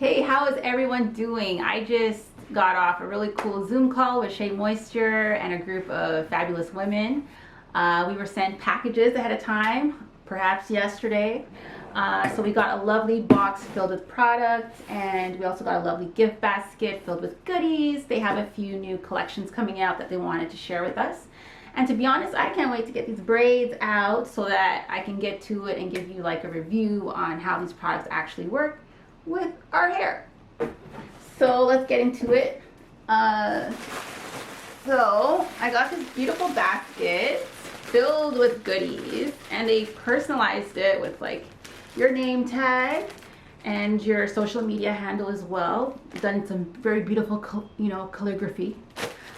Hey, how is everyone doing? I just got off a really cool Zoom call with Shea Moisture and a group of fabulous women. We were sent packages ahead of time, perhaps yesterday. So we got a lovely box filled with products, and we also got a lovely gift basket filled with goodies. They have a few new collections coming out that they wanted to share with us. And to be honest, I can't wait to get these braids out so that I can get to it and give you like a review on how these products actually work with our hair. So let's get into it. So I got this beautiful basket filled with goodies, and they personalized it with like your name tag and your social media handle as well. Done some very beautiful, calligraphy.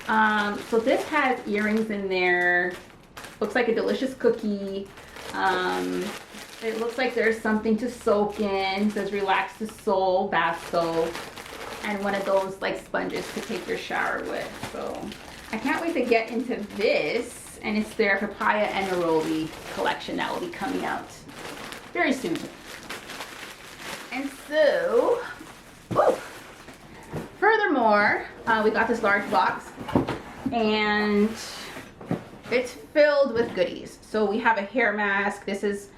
So this has earrings in there. Looks like a delicious cookie. It looks like there's something to soak in. It says relax the soul, bath soap, and one of those like sponges to take your shower with. So I can't wait to get into this, and it's their papaya and neroli collection that will be coming out very soon. And so, furthermore, we got this large box, and it's filled with goodies. So we have a hair mask. This is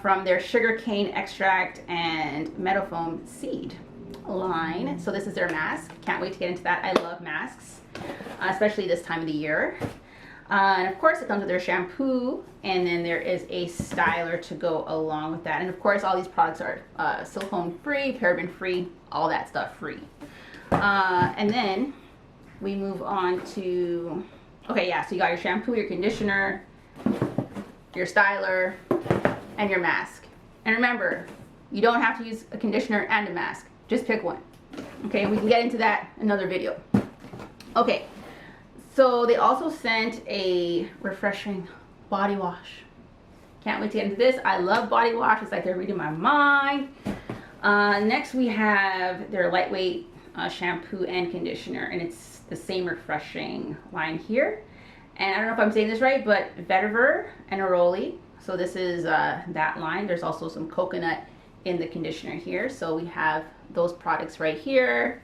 from their sugarcane extract and meadowfoam seed line. So this is their mask. Can't wait to get into that. I love masks, especially this time of the year. And of course it comes with their shampoo, and then there is a styler to go along with that. And of course all these products are silicone free, paraben free, all that stuff free. And then we move on to, okay, yeah, so you got your shampoo, your conditioner, your styler, and your mask. And remember, you don't have to use a conditioner and a mask. Just pick one. Okay, we can get into that in another video. Okay, so they also sent a refreshing body wash. Can't wait to get into this. I love body wash. It's like they're reading my mind. Next we have their lightweight shampoo and conditioner, and it's the same refreshing line here. And I don't know if I'm saying this right, but vetiver and neroli. So this is that line. There's also some coconut in the conditioner here. So we have those products right here.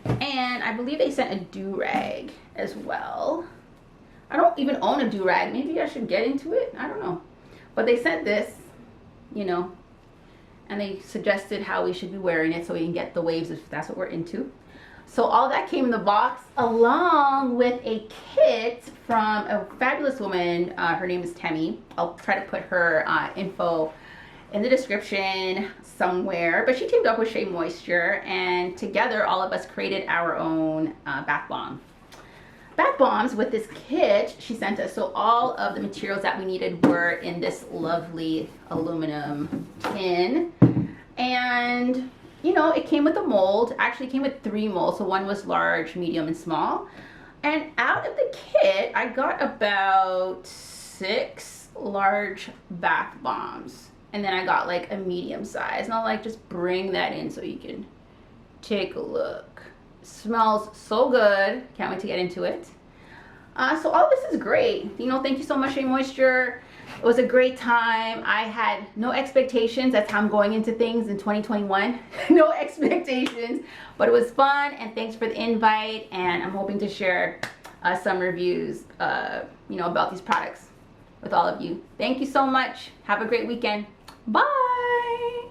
And I believe they sent a do-rag as well. I don't even own a do-rag. Maybe I should get into it. I don't know. But they sent this, and they suggested how we should be wearing it so we can get the waves if that's what we're into. So all that came in the box, along with a kit from a fabulous woman. Her name is Temi. I'll try to put her info in the description somewhere. But she teamed up with Shea Moisture, and together all of us created our own bath bomb. Bath bombs with this kit she sent us. So all of the materials that we needed were in this lovely aluminum tin. And it came with a mold. Actually, it came with 3 molds. So one was large, medium, and small. And out of the kit, I got about 6 large bath bombs. And then I got like a medium size. And I'll like just bring that in so you can take a look. It smells so good. Can't wait to get into it. So all this is great. Thank you so much, Shea Moisture. It was a great time. I had no expectations. That's how I'm going into things in 2021. No expectations, but it was fun, and thanks for the invite, and I'm hoping to share some reviews about these products with all of you. Thank you so much. Have a great weekend. Bye.